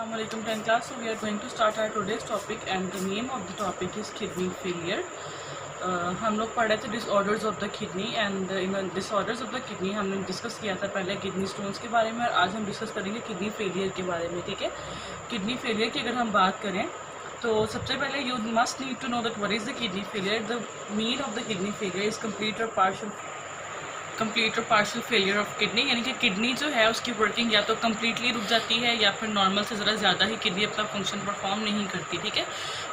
Assalamualaikum 10th class. So we are going to start our today's topic and the name of the topic is kidney failure. हम लोग पढ़ रहे थे disorders of the kidney and in disorders of the kidney हमने discuss किया था पहले kidney stones के बारे में और आज हम डिस्कस करेंगे किडनी फेलियर के बारे में। ठीक है, किडनी फेलियर की अगर हम बात करें तो सबसे पहले you must need to know that what is the kidney failure. The mean of the kidney failure is complete और पार्शियल फेलियर ऑफ किडनी, यानी कि किडनी जो है उसकी वर्किंग या तो कम्प्लीटली रुक जाती है या फिर नॉर्मल से ज़रा ज़्यादा ही किडनी अपना फंक्शन परफॉर्म नहीं करती। ठीक है,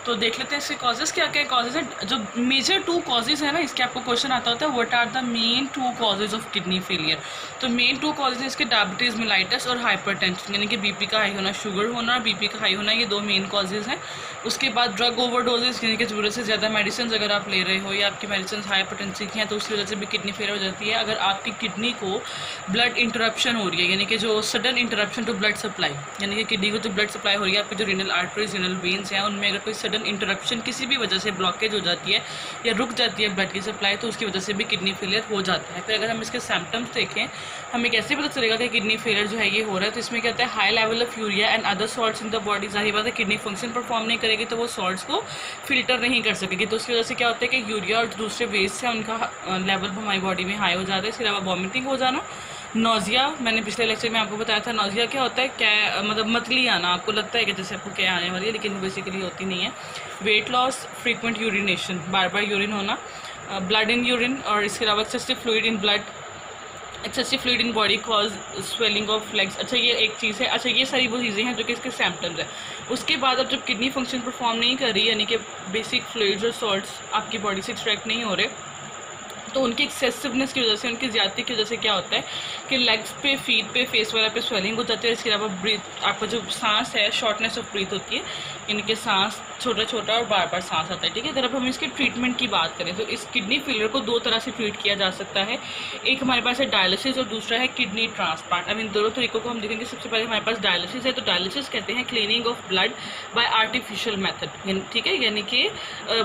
तो देख लेते हैं इसके कॉजेज़ क्या क्या कॉजेज़ हैं। जो मेजर टू कॉजेज़ है ना, इसके आपको क्वेश्चन आता होता है what are the main two causes of kidney failure. तो मेन टू कॉजेज़ इसके डायबिटीज़ मेलाइटिस और हाइपरटेंशन, यानी कि बीपी का हाई होना, शुगर होना और बीपी का हाई होना, ये दो मेन कॉजेज़ हैं। उसके बाद ड्रग ओवरडोजेज, यानी कि ज़रूरत से ज़्यादा मेडिसिन अगर आप ले रहे हो या आपकी मेडिसिन हाइपरटेंसिव की हैं तो उसकी वजह से भी किडनी फेलियर हो जाती है। अगर आपकी किडनी को ब्लड इंटरप्शन हो रही है, यानी कि जो sudden interruption to blood supply, यानी कि किडनी को जो ब्लड सप्लाई हो रही है, आपकी जो रीनल आर्टरीज रीनल वेन्स हैं उनमें अगर कोई सडन इंटरप्शन किसी भी वजह से ब्लॉकेज हो जाती है या रुक जाती है ब्लड की सप्लाई, तो उसकी वजह से भी किडनी फेलियर हो जाता है। फिर अगर हम इसके सिम्टम्स देखें, हमें कैसे पता चलेगा कि किडनी फेलियर जो है ये हो रहा है, तो इसमें क्या होता है high level of urea and other salts in the body. जाहिर बात है किडनी फंक्शन परफॉर्म नहीं करेगी तो वो सॉल्ट्स को फिल्टर नहीं कर सकेगी, तो उसकी वजह से क्या होता है कि यूरिया और दूसरे वेस्ट है उनका लेवल हमारी बॉडी में हाई हो जाता है। इसके अलावा वॉमिटिंग हो जाना, नोजिया, मैंने पिछले लेक्चर में आपको बताया था नोजिया क्या होता है, क्या मतलब मतली आना, आपको लगता है कि जैसे आपको क्या आने वाली है लेकिन वो बेसिकली होती नहीं है। वेट लॉस, फ्रीक्वेंट यूरिनेशन, बार बार यूरिन होना, ब्लड इन यूरिन, और इसके अलावा excessive fluid in blood, excessive fluid in body cause swelling of legs. अच्छा ये एक चीज़ है। अच्छा ये सारी वो चीज़ें हैं जो कि इसके सिम्टम्स हैं। उसके बाद अब जब किडनी फंक्शन परफॉर्म नहीं कर रही, यानी कि बेसिक फ्लूइड्स और सॉल्ट्स आपकी बॉडी से एक्सट्रैक्ट नहीं हो रहे, तो उनकी एक्सेसिवनेस की वजह से, उनकी ज़्यादती की वजह से क्या होता है कि लेग्स पे, फीट पे, फेस वगैरह पे स्वेलिंग हो जाती है। इसके अलावा ब्रीथ, आपका जो सांस है शॉर्टनेस ऑफ ब्रीथ होती है, यानी कि सांस छोटा छोटा और बार बार सांस आता है। ठीक है, अगर अब हम इसके ट्रीटमेंट की बात करें तो इस किडनी फेलियर को दो तरह से ट्रीट किया जा सकता है। एक हमारे पास है डायलिसिस और दूसरा है किडनी ट्रांसप्लांट। अब इन दोनों तरीकों को हम देखेंगे। सबसे पहले हमारे पास डायलिसिस है, तो डायलिसिस कहते हैं cleaning of blood bye artificial method. ठीक है, यानी कि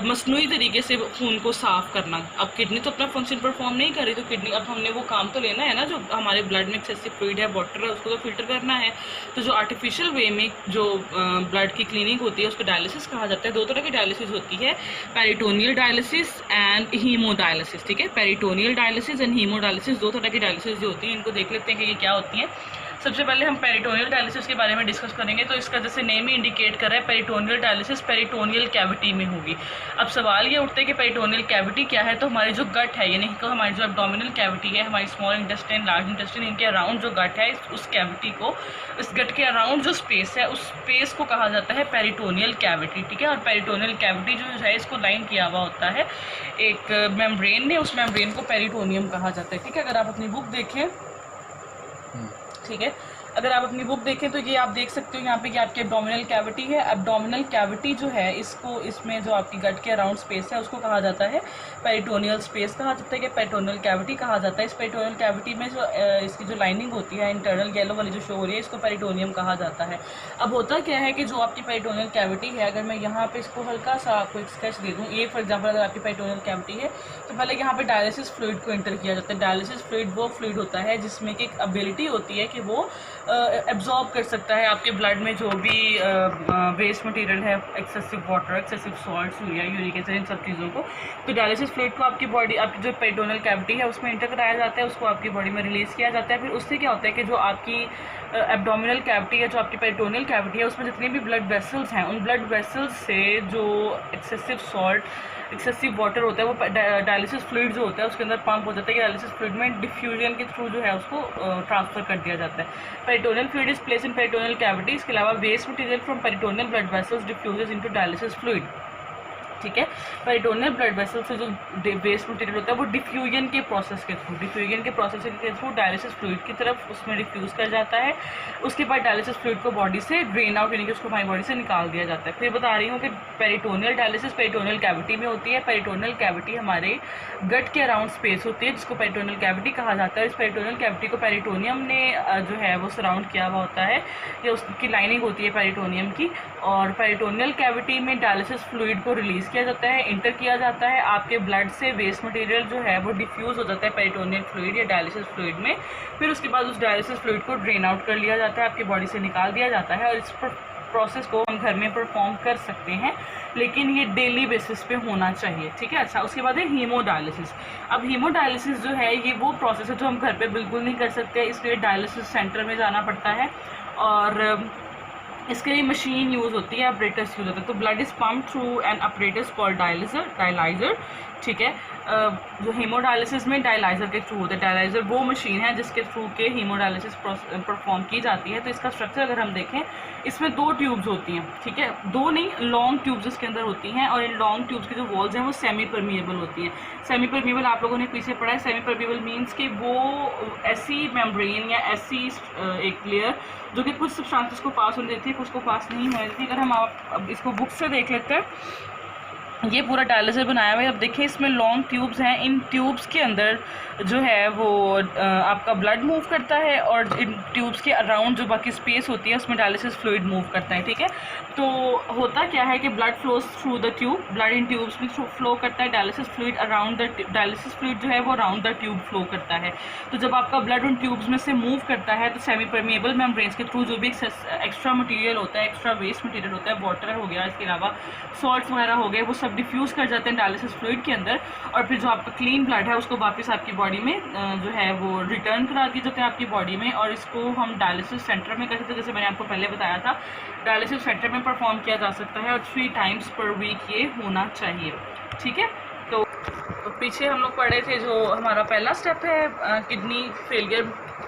मसनूई तरीके से खून को साफ करना। अब किडनी तो अपना फंक्शन परफॉर्म नहीं कर रही, तो किडनी अब हमने वो काम तो लेना है ना, जो हमारे ब्लड में एक्सेसिव फ्लूइड है, वाटर है, उसको तो फिल्टर करना है। तो जो आर्टिफिशियल वे में जो ब्लड की क्लीनिंग होती है उसको डायलिसिस कहा जाता है। दो तरह की डायलिसिस होती है, पेरिटोनियल डायलिसिस एंड हीमोडायलिसिस। ठीक है, पेरिटोनियल डायलिसिस एंड हीमोडायलिसिस दो तरह की डायलिसिस जो होती हैं, इनको देख लेते हैं कि ये क्या होती हैं। सबसे पहले हम पेरिटोनियल डायलिसिस के बारे में डिस्कस करेंगे। तो इसका जैसे नेम ही इंडिकेट कर रहा है, पेरिटोनियल डायलिसिस पेरिटोनियल कैविटी में होगी। अब सवाल ये उठता है कि पेरिटोनियल कैविटी क्या है, तो हमारी जो गट है, यानी कि हमारी जो एब्डोमिनल कैविटी है, हमारी स्मॉल इंटेस्टाइन, लार्ज इंटेस्टाइन, इनके अराउंड जो गट है, उस कैविटी को, इस गट के अराउंड जो स्पेस है, उस स्पेस को कहा जाता है पेरिटोनियल कैविटी। ठीक है, और पेरिटोनियल कैविटी जो है इसको लाइन किया हुआ होता है एक मेम्ब्रेन ने, उस मेम्ब्रेन को पेरिटोनियम कहा जाता है। ठीक है, अगर आप अपनी बुक देखें, ठीक है, अगर आप अपनी बुक देखें तो ये आप देख सकते हो यहाँ पे कि आपकी एब्डोमिनल कैविटी है। एब्डोमिनल कैविटी जो है इसको, इसमें जो आपकी गट के अराउंड स्पेस है उसको कहा जाता है पेरिटोनियल स्पेस कहा जाता है, कि पेरिटोनियल कैविटी कहा जाता है। इस पेरिटोनियल कैविटी में जो इसकी जो लाइनिंग होती है इंटरनल येलो वाली जो शो हो रही है, इसको पेरिटोनियम कहा जाता है। अब होता क्या है कि जो आपकी पेरिटोनियल कैविटी है, अगर मैं यहाँ पे इसको हल्का सा आपको एक स्केच दे दूँ, ये फॉर एग्जाम्पल अगर आपकी पेरिटोनियल कैविटी है तो पहले यहाँ पे डायलिसिस फ्लूइड को इंटर किया जाता है। डायलिसिस फ्लूइड वो फ्लूइड होता है जिसमें कि एक एबिलिटी होती है कि वो एब्जॉर्ब कर सकता है आपके ब्लड में जो भी वेस्ट मटेरियल है, excessive water, excessive salts, uric acid, इन सब चीज़ों को। तो डायलिसिस फ्लूइड को आपकी बॉडी, आपकी जो पेरिटोनियल कैविटी है उसमें इंटर कराया जाता है, उसको आपकी बॉडी में रिलीज़ किया जाता है। फिर उससे क्या होता है कि जो आपकी एब्डोमिनल कैविटी है, जो आपकी पेरिटोनियल कैविटी है, उसमें जितने भी ब्लड वेसल्स हैं, उन ब्लड वेसल्स से जो एक्सेसिव सॉल्ट, एक्सेसिव वाटर होता है, वो डायलिसिस फ्लूइड जो होता है उसके अंदर पंप हो जाता है कि डायलिसिस फ्लूइड में डिफ्यूजन के थ्रू जो है उसको ट्रांसफर कर दिया जाता है। Peritoneal fluid is place in peritoneal cavity. इसके अलावा waste material from peritoneal blood vessels diffuses into dialysis fluid. ठीक है, पेरिटोनियल ब्लड वेसल से जो वेस्ट मटेरियल होता है वो डिफ्यूजन के प्रोसेस के थ्रू डायलिसिस फ्लूइड की तरफ उसमें डिफ्यूज कर जाता है। उसके बाद डायलिसिस फ्लूइड को बॉडी से ड्रेन आउट, यानी कि उसको हमारी बॉडी से निकाल दिया जाता है। फिर बता रही हूँ कि पेरिटोनियल डायलिसिस पेरिटोनियल कैविटी में होती है। पेरिटोनियल कैविटी हमारे गट के अराउंड स्पेस होती है जिसको पेरिटोनियल कैविटी कहा जाता है। इस पेरिटोनियल कैविटी को पेरिटोनियम ने जो है वो सराउंड किया हुआ होता है, या उसकी लाइनिंग होती है पेरिटोनियम की। और पेरिटोनियल कैविटी में डायलिसिस फ्लूइड को रिलीज़ किया जाता है, इंटर किया जाता है। आपके ब्लड से वेस्ट मटेरियल जो है वो डिफ्यूज़ हो जाता है पेरिटोनियल फ्लूइड या डायलिसिस फ्लूइड में। फिर उसके बाद उस डायलिसिस फ्लूइड को ड्रेन आउट कर लिया जाता है, आपकी बॉडी से निकाल दिया जाता है। और इस प्रोसेस को हम घर में परफॉर्म कर सकते हैं, लेकिन ये डेली बेसिस पे होना चाहिए, ठीक है। अच्छा, उसके बाद है हीमोडायलिसिस। अब हीमोडायलिसिस जो है ये वो प्रोसेस है जो हम घर पे बिल्कुल नहीं कर सकते, इसलिए डायलिसिस सेंटर में जाना पड़ता है और इसके लिए मशीन यूज़ होती है, अपरेटस यूज़ होता है। तो blood is pump through an apparatus called dialyser, ठीक है। जो हीमोडायलिसिस में डायलाइजर के थ्रू होता है, डायलाइजर वो मशीन है जिसके थ्रू के हीमोडायलिसिस परफॉर्म की जाती है। तो इसका स्ट्रक्चर अगर हम देखें, इसमें 2 ट्यूब्स होती हैं, ठीक है, 2 नहीं, लॉन्ग ट्यूब्स इसके अंदर होती हैं और इन लॉन्ग ट्यूब्स की जो वॉल्स हैं वो सेमी परमिएबल होती हैं। सेमी परमिएबल आप लोगों ने पीछे पढ़ा है, सेमी परमिएबल मीन्स कि वो ऐसी मेम्ब्रेन या ऐसी एक लेयर जो कि कुछ सब्सटेंसेस को पास होने देती है, कुछ को पास नहीं होने देती। अगर हम अब इसको बुक से देख लेते हैं, ये पूरा डायलिसिस बनाया हुआ है। अब देखिए इसमें लॉन्ग ट्यूब्स हैं, इन ट्यूब्स के अंदर जो है वो आपका ब्लड मूव करता है और इन ट्यूब्स के अराउंड जो बाकी स्पेस होती है उसमें डायलिसिस फ्लूइड मूव करता है, ठीक है। तो होता क्या है कि blood flows through the tube, blood in tubes में फ्लो करता है, dialysis fluid around the dialysis fluid जो है वो अराउंड द ट्यूब फ्लो करता है। तो जब आपका ब्लड उन ट्यूब्स में से मूव करता है तो सेमी परमिएबल मेम्ब्रेन्स के थ्रू जो भी एक्स्ट्रा मटीरियल होता है, एक्स्ट्रा वेस्ट मटीरियल होता है, वाटर हो गया, इसके अलावा सॉल्ट्स वगैरह हो गए, वो सब डिफ्यूज़ कर जाते हैं डायलिसिस फ्लूइड के अंदर और फिर जो आपका क्लीन ब्लड है उसको वापस आपकी बॉडी में जो है वो रिटर्न करा दिए जाते हैं आपकी बॉडी में। और इसको हम डायलिसिस सेंटर में कर सकते हैं, जैसे मैंने आपको पहले बताया था, डायलिसिस सेंटर में परफॉर्म किया जा सकता है और 3 टाइम्स पर वीक ये होना चाहिए, ठीक है। तो पीछे हम लोग पढ़े थे जो हमारा पहला स्टेप है किडनी फेलियर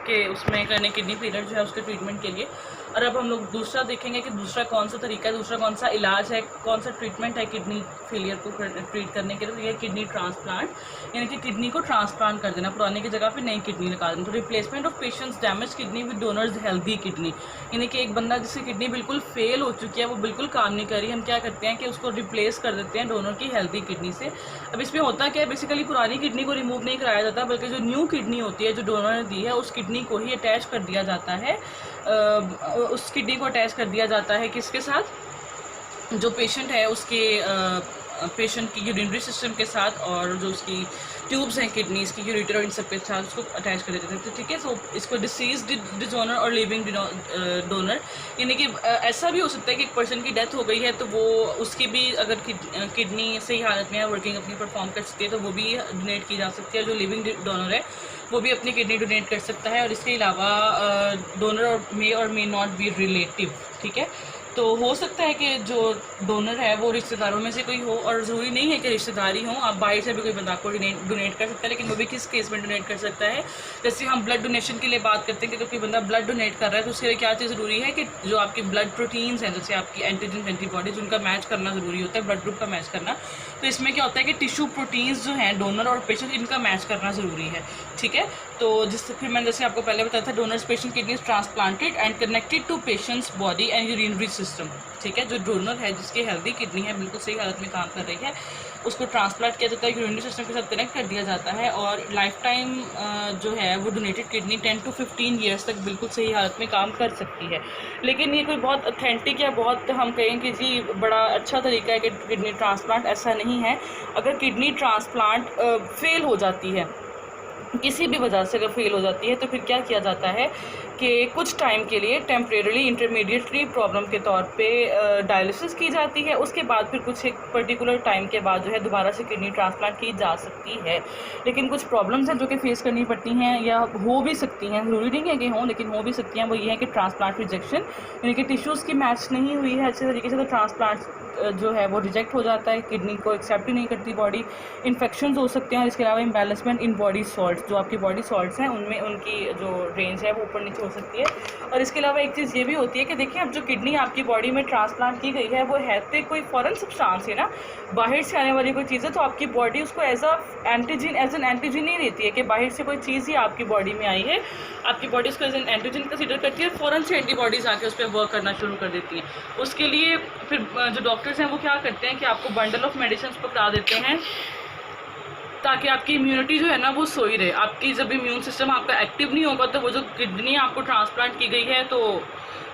के उसमें करने, किडनी फेलियर जो है उसके ट्रीटमेंट के लिए। और अब हम लोग दूसरा देखेंगे कि दूसरा कौन सा तरीका है, दूसरा कौन सा इलाज है, कौन सा ट्रीटमेंट है किडनी फेलियर को ट्रीट करने के लिए। तो ये किडनी ट्रांसप्लांट, यानी कि किडनी को ट्रांसप्लांट कर देना, पुराने की जगह पे नई किडनी लगा देना। तो replacement of patients damage kidney with donors healthy kidney, यानी कि एक बंदा जिसकी किडनी बिल्कुल फेल हो चुकी है, वो बिल्कुल काम नहीं कर रही, हम क्या करते हैं कि उसको रिप्लेस कर देते हैं डोनर की हेल्दी किडनी से। अब इसमें होता क्या है, बेसिकली पुरानी किडनी को रिमूव नहीं कराया जाता, बल्कि जो न्यू किडनी होती है जो डोनर ने दी है उस किडनी को ही अटैच कर दिया जाता है, उस किडनी को अटैच कर दिया जाता है किसके साथ, जो पेशेंट है उसके पेशेंट की यूरिनरी सिस्टम के साथ, और जो उसकी ट्यूब्स हैं किडनीज की, यूरेटर और इन सब के साथ उसको अटैच कर देते थे, ठीक है। तो इसको डिसीज डोनर और लिविंग डोनर, यानी कि ऐसा भी हो सकता है कि एक पर्सन की डेथ हो गई है तो वो उसकी भी अगर किडनी सही हालत में है, वर्किंग अपनी परफॉर्म कर सकती है, तो वो भी डोनेट की जा सकती है। जो लिविंग डोनर है वो भी अपनी किडनी डोनेट कर सकता है। और इसके अलावा donor may not be relative, ठीक है। तो हो सकता है कि जो डोनर है वो रिश्तेदारों में से कोई हो, और ज़रूरी नहीं है कि रिश्तेदारी हो, आप बाहर से भी कोई बंदा को डोनेट कर सकता है, लेकिन वो भी किस केस में डोनेट कर सकता है। जैसे हम ब्लड डोनेशन के लिए बात करते हैं कि कोई बंदा ब्लड डोनेट कर रहा है तो उसके लिए क्या चीज़ ज़रूरी है कि जो आपकी ब्लड प्रोटीन्स हैं, जैसे आपकी एंटीजन एंटीबॉडीज, उनका मैच करना ज़रूरी होता है, ब्लड ग्रुप का मैच करना। तो इसमें क्या होता है कि टिश्यू प्रोटीन्स जो हैं डोनर और पेशेंट, इनका मैच करना ज़रूरी है, ठीक है। तो जिससे फिर मैंने जैसे आपको पहले बताया था, donors patient kidneys transplanted and connected to patients body and urinary system, ठीक है। जो डोनर है जिसकी हेल्दी किडनी है, बिल्कुल सही हालत में काम कर रही है, उसको ट्रांसप्लांट किया जाता है, यूरिनरी सिस्टम के साथ कनेक्ट कर दिया जाता है और लाइफ टाइम जो है वो डोनेटेड किडनी 10 to 15 ईयर्स तक बिल्कुल सही हालत में काम कर सकती है। लेकिन ये कोई बहुत ऑथेंटिक या बहुत हम कहें कि जी बड़ा अच्छा तरीका है कि किडनी ट्रांसप्लांट, ऐसा नहीं है। अगर किडनी ट्रांसप्लांट फेल हो जाती है, किसी भी वजह से अगर फेल हो जाती है, तो फिर क्या किया जाता है कि कुछ टाइम के लिए टेम्परेरी इंटरमीडिएटरी प्रॉब्लम के तौर पे डायलिसिस की जाती है। उसके बाद फिर कुछ एक पर्टिकुलर टाइम के बाद जो है दोबारा से किडनी ट्रांसप्लांट की जा सकती है। लेकिन कुछ प्रॉब्लम्स हैं जो कि फेस करनी पड़ती हैं या हो भी सकती हैं, ज़रूरी नहीं है कि हों, लेकिन हो भी सकती हैं। वो ये है कि ट्रांसप्लांट रिजेक्शन, यानी कि टिश्यूज़ की मैच नहीं हुई है अच्छे तरीके से, तो ट्रांसप्लांट जो है वो रिजेक्ट हो जाता है, किडनी को एक्सेप्ट ही नहीं करती बॉडी। इन्फेक्शंस हो सकते हैं और इसके अलावा इम्बैलेंसमेंट इन बॉडी सॉल्ट्स, जो आपकी बॉडी सॉल्ट्स हैं उनमें उनकी जो रेंज है वो ऊपर नीचे हो सकती है। और इसके अलावा एक चीज़ ये भी होती है कि देखिए, अब जो किडनी आपकी बॉडी में ट्रांसप्लांट की गई है वो है तो कोई फॉरेन सब्सटेंस है ना, बाहर से आने वाली कोई चीज़ है, तो आपकी बॉडी उसको एज एन एंटीजन नहीं लेती है कि बाहर से कोई चीज़ ही आपकी बॉडी में आई है, आपकी बॉडी उसको एज एन एंटीजन कंसिडर करती है, फ़ौरन से एंटीबॉडीज़ आके उस पर वर्क करना शुरू कर देती हैं। उसके लिए फिर जो डॉक्टर्स हैं वो क्या करते हैं कि आपको बंडल ऑफ मेडिसिन पकड़ा देते हैं ताकि आपकी इम्यूनिटी जो है ना वो सोई रहे। आपकी जब इम्यून सिस्टम आपका एक्टिव नहीं होगा तो वो जो किडनी आपको ट्रांसप्लांट की गई है तो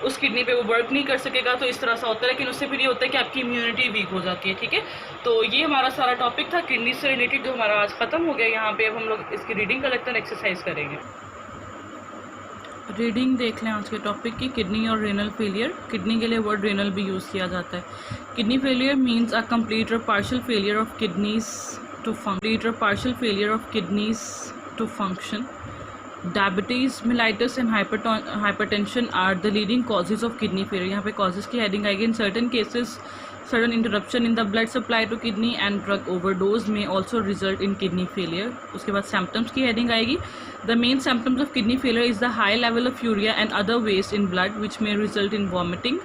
उस किडनी पे वो वर्क नहीं कर सकेगा, तो इस तरह से होता है। लेकिन उससे फिर ये होता है कि आपकी इम्यूनिटी वीक हो जाती है, ठीक है। तो ये हमारा सारा टॉपिक था किडनी से रिलेटेड, जो हमारा आज ख़त्म हो गया। यहाँ पे अब हम लोग इसकी रीडिंग का लेक्चर एक्सरसाइज करेंगे। रीडिंग देख लें आज के टॉपिक की, किडनी और रेनल फेलियर। किडनी के लिए वर्ड रेनल भी यूज़ किया जाता है। Kidney failure means a complete और partial failure of kidneys to function. Diabetes, mellitus and hypertension are the leading causes of kidney failure. यहाँ पे कॉजेज की हेडिंग आएगी। In certain cases sudden interruption in the blood supply to kidney and drug overdose may also result in kidney failure. उसके बाद symptoms की heading आएगी. The main symptoms of kidney failure is the high level of urea and other waste in blood which may result in vomiting,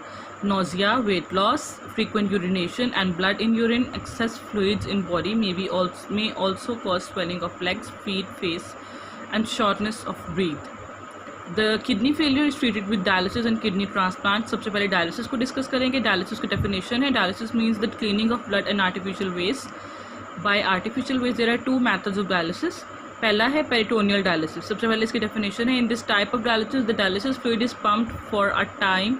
nausea, weight loss, frequent urination and blood in urine. Excess fluids in body may also cause swelling of legs, feet, face and shortness of breath. The kidney failure is treated with dialysis and kidney transplant. सबसे पहले dialysis को discuss करेंगे। Dialysis की definition है, dialysis means the cleaning of blood and artificial waste. By artificial waste there are two methods of dialysis. पहला है peritoneal dialysis. सबसे पहले इसकी डेफिनेशन है, in this type of dialysis the dialysis fluid is pumped for a time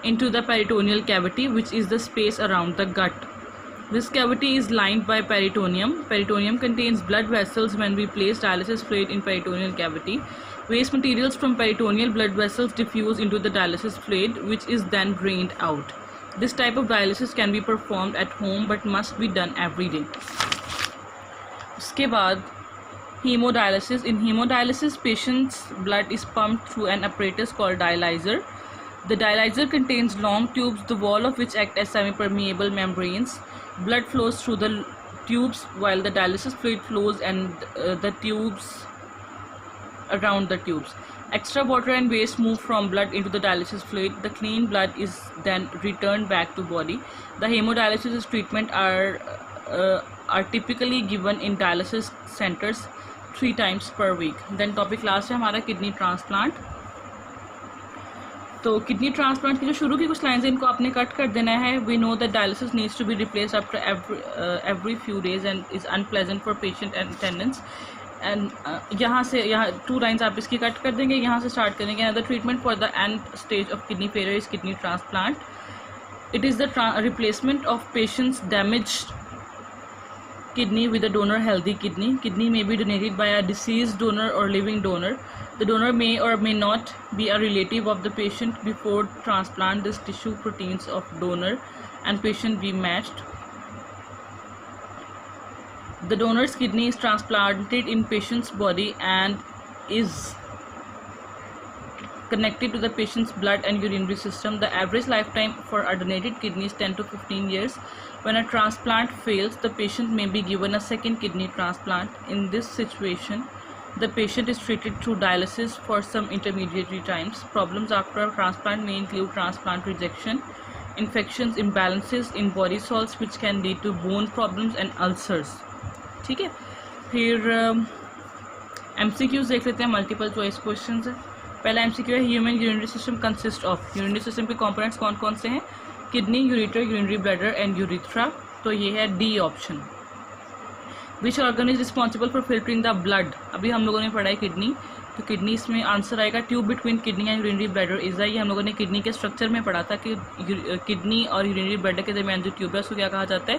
into the peritoneal cavity which is the space around the gut. This cavity is lined by peritoneum. Peritoneum contains blood vessels. When we place dialysis fluid in peritoneal cavity, waste materials from peritoneal blood vessels diffuse into the dialysis fluid which is then drained out. This type of dialysis can be performed at home but must be done every day. उसके बाद hemodialysis. In hemodialysis, patient's blood is pumped through an apparatus called dialyzer. The dialyzer contains long tubes, the wall of which act as semi-permeable membranes. Blood flows through the tubes while the dialysis fluid flows and the tubes around the tubes. Extra water and waste move from blood into the dialysis fluid. The clean blood is then returned back to body. The hemodialysis treatment are typically given in dialysis centers 3 times per week. Then topic last है हमारा kidney transplant. तो kidney transplant की जो शुरू की कुछ lines हैं इनको आपने कट कर देना है। We know that dialysis needs to be replace after every few days and is unpleasant for patient and attendants. And यहाँ 2 लाइन्स आप इसकी कट कर देंगे। यहाँ से स्टार्ट करेंगे। Another treatment for the end stage of kidney failure is kidney transplant. It is the replacement of patients damaged kidney with a donor healthy kidney. Kidney may be donated by a deceased donor or living donor. The donor may or may not be a relative of the patient. Before transplant, this tissue proteins of donor and patient be matched. The donor's kidney is transplanted in patient's body and is connected to the patient's blood and urinary system. The average lifetime for a donated kidney is 10 to 15 years. When a transplant fails, the patient may be given a second kidney transplant. In this situation, the patient is treated through dialysis for some intermediary times. Problems after a transplant may include transplant rejection, infections, imbalances in body salts which can lead to bone problems and ulcers. ठीक है, फिर MCQs देख लेते हैं। Multiple choice questions है। पहला MCQ है, human urinary system consist of. Urinary system के कंपोनेंट्स कौन कौन से हैं? Kidney, ureter, urinary bladder and urethra. तो ये है D option. Which organ is responsible for filtering the blood? अभी हम लोगों ने पढ़ा है किडनी, तो किडनी इसमें आंसर आएगा। Tube between kidney and urinary bladder is ये हम लोगों ने किडनी के स्ट्रक्चर में पढ़ा था कि किडनी और यूरिनरी ब्लैडर के दरमियान जो ट्यूब है उसको क्या कहा जाता है?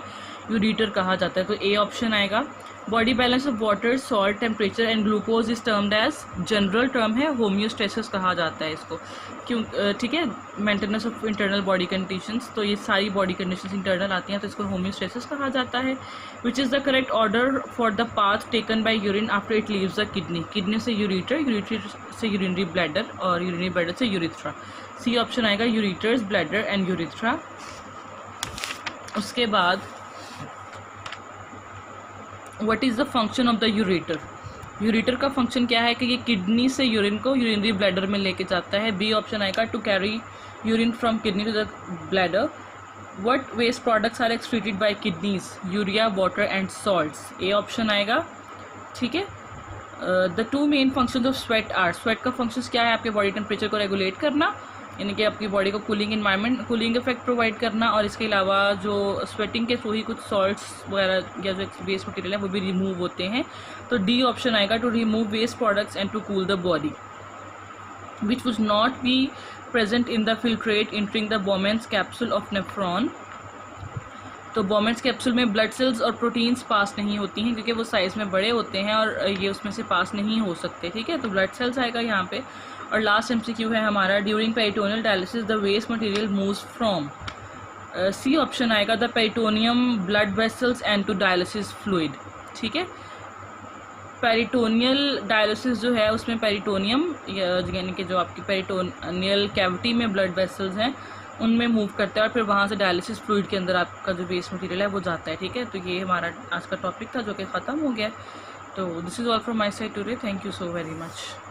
यूरेटर कहा जाता है। तो ए ऑप्शन आएगा। Body balance of water, salt, temperature and glucose is termed as, general term है, होम्योस्टेसिस कहा जाता है इसको। क्यों? ठीक है, maintenance of internal body conditions. तो ये सारी बॉडी कंडीशंस इंटरनल आती हैं तो इसको होम्योस्टेसिस कहा जाता है। Which is the correct order for the path taken by urine after it leaves the kidney? Kidney से यूरेटर, यूरेटर से यूरिनरी ब्लैडर और यूरिनरी ब्लैडर से यूरिथ्रा। सी ऑप्शन आएगा, यूरेटर्स, ब्लैडर एंड यूरिथ्रा। उसके बाद what is the function of the ureter? Ureter का function क्या है कि ये किडनी से यूरिन को यूरिनरी ब्लैडर में लेके जाता है। बी ऑप्शन आएगा, to carry urine from kidney to the bladder. What waste products are excreted by kidneys? Urea, water and salts. A option आएगा। ठीक है, the 2 main functions of sweat are. Sweat का functions क्या है? आपके body temperature को regulate करना, यानी कि आपकी बॉडी को cooling environment, cooling effect provide करना, और इसके अलावा जो स्वेटिंग के थ्रू ही कुछ सॉल्ट्स वगैरह या जो वेस्ट मटेरियल है वो भी रिमूव होते हैं। तो डी ऑप्शन आएगा, to remove waste products and to cool the body. Which would not be present in the filtrate entering the Bowman's capsule of nephron. तो बोमेंस कैप्सूल में ब्लड सेल्स और प्रोटीन्स पास नहीं होती हैं क्योंकि वो size में बड़े होते हैं और ये उसमें से पास नहीं हो सकते। ठीक है, तो ब्लड सेल्स आएगा यहाँ पे। और लास्ट MCQ है हमारा, during peritoneal dialysis the waste material moves from, C option आएगा, the peritoneum, blood vessels and to dialysis fluid. ठीक है, पेरिटोनियल डायलिसिस जो है उसमें पेरिटोनियम यानी कि जो आपकी पेरिटोनियल कैविटी में ब्लड वेसल्स हैं उनमें मूव करता है और फिर वहाँ से डायलिसिस फ्लूइड के अंदर आपका जो वेस्ट मटेरियल है वो जाता है। ठीक है, तो ये हमारा आज का टॉपिक था जो कि ख़त्म हो गया। तो this is all from my side today, thank you so very much.